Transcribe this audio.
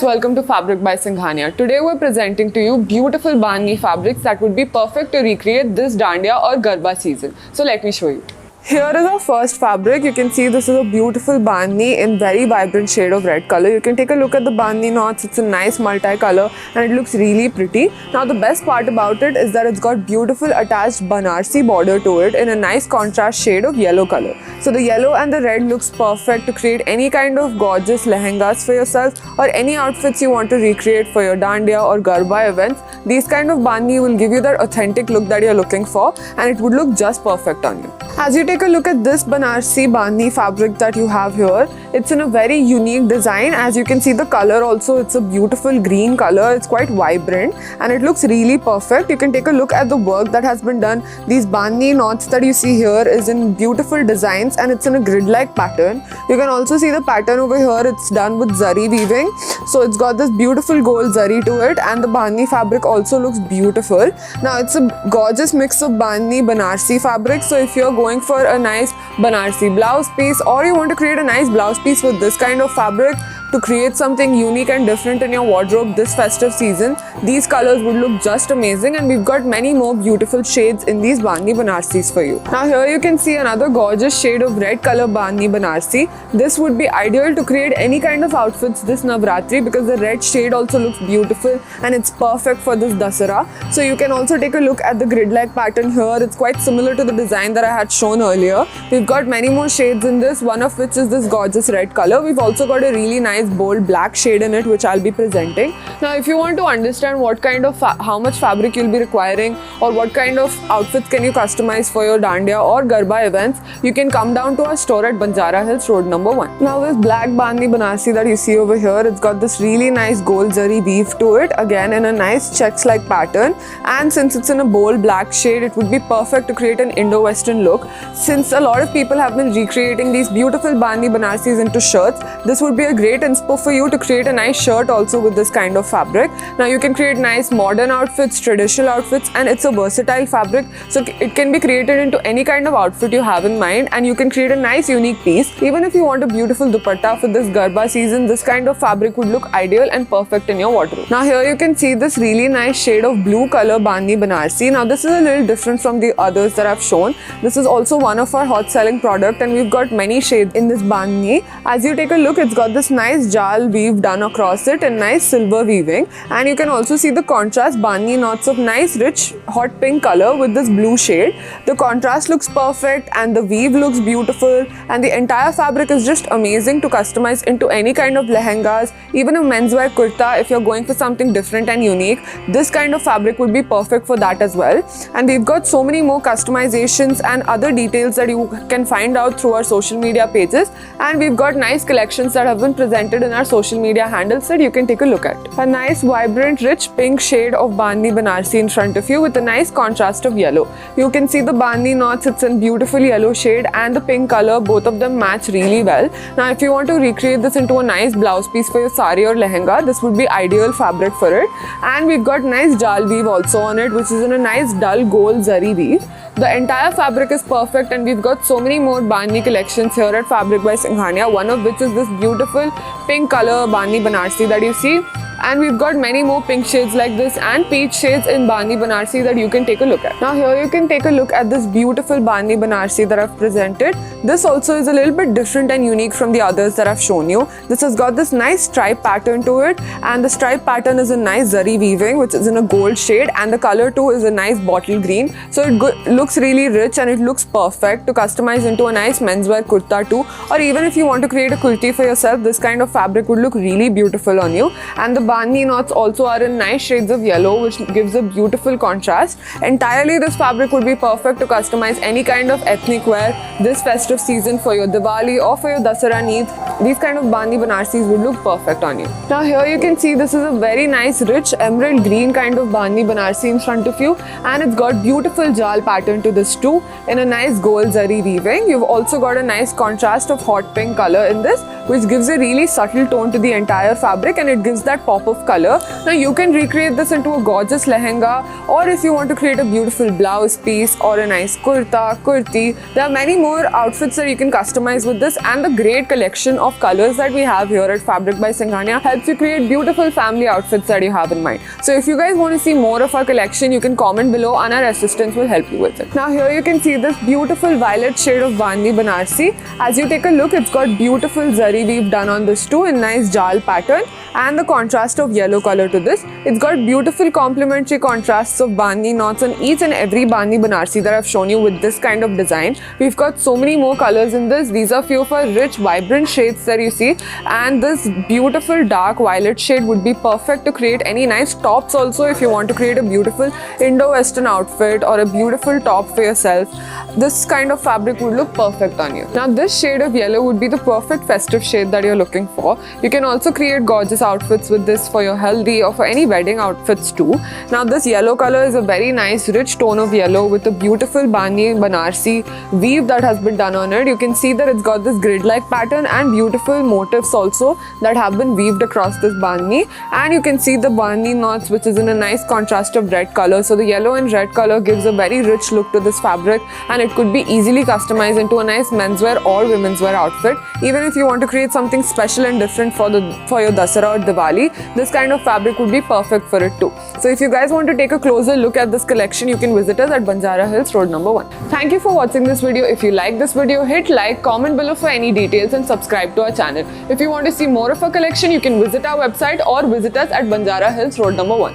welcome to Fabric by Singhania. Today we're presenting to you beautiful bandhni fabrics that would be perfect to recreate this Dandiya or Garba season. So let me show you. Here is our first fabric. You can see this is a beautiful bandhni in very vibrant shade of red color. You can take a look at the bandhni knots. It's a nice multi-color and it looks really pretty. Now the best part about it is that it's got beautiful attached Banarsi border to it in a nice contrast shade of yellow color. So the yellow and the red looks perfect to create any kind of gorgeous lehengas for yourself or any outfits you want to recreate for your Dandiya or Garba events. These kind of bandhni will give you that authentic look that you're looking for and it would look just perfect on you. As you take a look at this Banarsi bandhni fabric that you have here, it's in a very unique design. As you can see the color also, it's a beautiful green color. It's quite vibrant and it looks really perfect. You can take a look at the work that has been done. These bandhni knots that you see here is in beautiful designs and it's in a grid-like pattern. You can also see the pattern over here. It's done with zari weaving. So it's got this beautiful gold zari to it and the bandhni fabric also looks beautiful. Now it's a gorgeous mix of bandhni Banarsi fabric. So if you're going for a nice Banarsi blouse piece or you want to create a nice blouse piece with this kind of fabric to create something unique and different in your wardrobe this festive season, these colors would look just amazing and we've got many more beautiful shades in these bandhni Banarsis for you. Now here you can see another gorgeous shade of red color bandhni Banarsi. This would be ideal to create any kind of outfits this Navratri because the red shade also looks beautiful and it's perfect for this Dasara. So you can also take a look at the grid-like pattern here. It's quite similar to the design that I had shown earlier. We've got many more shades in this, one of which is this gorgeous red color. We've also got a really nice bold black shade in it which I'll be presenting. Now if you want to understand what kind of how much fabric you'll be requiring or what kind of outfits can you customize for your Dandiya or Garba events, you can come down to our store at Banjara Hills Road number 1. Now this black bandhni Banarsi that you see over here, it's got this really nice gold zari weave to it, again in a nice checks like pattern, and since it's in a bold black shade it would be perfect to create an Indo-Western look. Since a lot of people have been recreating these beautiful bandhni Banarsis into shirts, this would be a great inspo for you to create a nice shirt also with this kind of fabric. Now you can create nice modern outfits, traditional outfits, and it's a versatile fabric, so it can be created into any kind of outfit you have in mind and you can create a nice unique piece. Even if you want a beautiful dupatta for this Garba season, this kind of fabric would look ideal and perfect in your wardrobe. Now here you can see this really nice shade of blue color bandhni Banarsi. Now this is a little different from the others that I've shown. This is also one of our hot selling product and we've got many shades in this bandhni. As you take a look, it's got this nice jal weave done across it and nice silver weaving, and you can also see the contrast bandhni knots of nice rich hot pink color with this blue shade. The contrast looks perfect and the weave looks beautiful and the entire fabric is just amazing to customize into any kind of lehengas, even a menswear kurta. If you're going for something different and unique, this kind of fabric would be perfect for that as well. And we've got so many more customizations and other details that you can find out through our social media pages, and we've got nice collections that have been presented in our social media handles that you can take a look at. A nice vibrant rich pink shade of bandhni Banarsi in front of you with a nice contrast of yellow. You can see the bandhni knots, it's in beautiful yellow shade and the pink color, both of them match really well. Now if you want to recreate this into a nice blouse piece for your sari or lehenga, this would be ideal fabric for it. And we've got nice jal weave also on it, which is in a nice dull gold zari weave. The entire fabric is perfect and we've got so many more bandhni collections here at Fabric by Singhania, one of which is this beautiful pink color bandhni Banarsi that you see. And we've got many more pink shades like this and peach shades in bandhni Banarsi that you can take a look at. Now here you can take a look at this beautiful bandhni Banarsi that I've presented. This also is a little bit different and unique from the others that I've shown you. This has got this nice stripe pattern to it, and the stripe pattern is a nice zari weaving which is in a gold shade, and the color too is a nice bottle green. So it looks really rich and it looks perfect to customize into a nice menswear kurta too, or even if you want to create a kurti for yourself, this kind of fabric would look really beautiful on you. And the bandhni knots also are in nice shades of yellow which gives a beautiful contrast. Entirely this fabric would be perfect to customize any kind of ethnic wear this festive season for your Diwali or for your Dasara needs. These kind of bandhni Banarsis would look perfect on you. Now here you can see this is a very nice rich emerald green kind of bandhni Banarsi in front of you, and it's got beautiful jal pattern to this too in a nice gold zari weaving. You've also got a nice contrast of hot pink color in this which gives a really subtle tone to the entire fabric and it gives that pop pop of color. Now you can recreate this into a gorgeous lehenga, or if you want to create a beautiful blouse piece or a nice kurta, kurti, there are many more outfits that you can customize with this, and the great collection of colors that we have here at Fabric by Singhania helps you create beautiful family outfits that you have in mind. So if you guys want to see more of our collection, you can comment below and our assistants will help you with it. Now here you can see this beautiful violet shade of Bandhni Banarsi. As you take a look, it's got beautiful zari weave done on this too in nice jal pattern, and the contrast of yellow color to this. It's got beautiful complementary contrasts of Bandhni knots on each and every Bandhni Banarsi that I've shown you with this kind of design. We've got so many more colors in this. These are few of our rich, vibrant shades that you see, and this beautiful dark violet shade would be perfect to create any nice tops also. If you want to create a beautiful Indo-Western outfit or a beautiful top for yourself, this kind of fabric would look perfect on you. Now this shade of yellow would be the perfect festive shade that you're looking for. You can also create gorgeous outfits with this for your haldi or for any wedding outfits too. Now this yellow color is a very nice rich tone of yellow with a beautiful Bandhni Banarsi weave that has been done on it. You can see that it's got this grid-like pattern and beautiful motifs also that have been weaved across this Bandhni, and you can see the Bandhni knots which is in a nice contrast of red color. So the yellow and red color gives a very rich look to this fabric, and it could be easily customized into a nice menswear or women's wear outfit. Even if you want to create something special and different for your Dasara or Diwali, this kind of fabric would be perfect for it too. So if you guys want to take a closer look at this collection, you can visit us at Banjara Hills Road number 1. Thank you for watching this video. If you like this video, hit like, comment below for any details and subscribe to our channel. If you want to see more of our collection, you can visit our website or visit us at Banjara Hills Road number 1.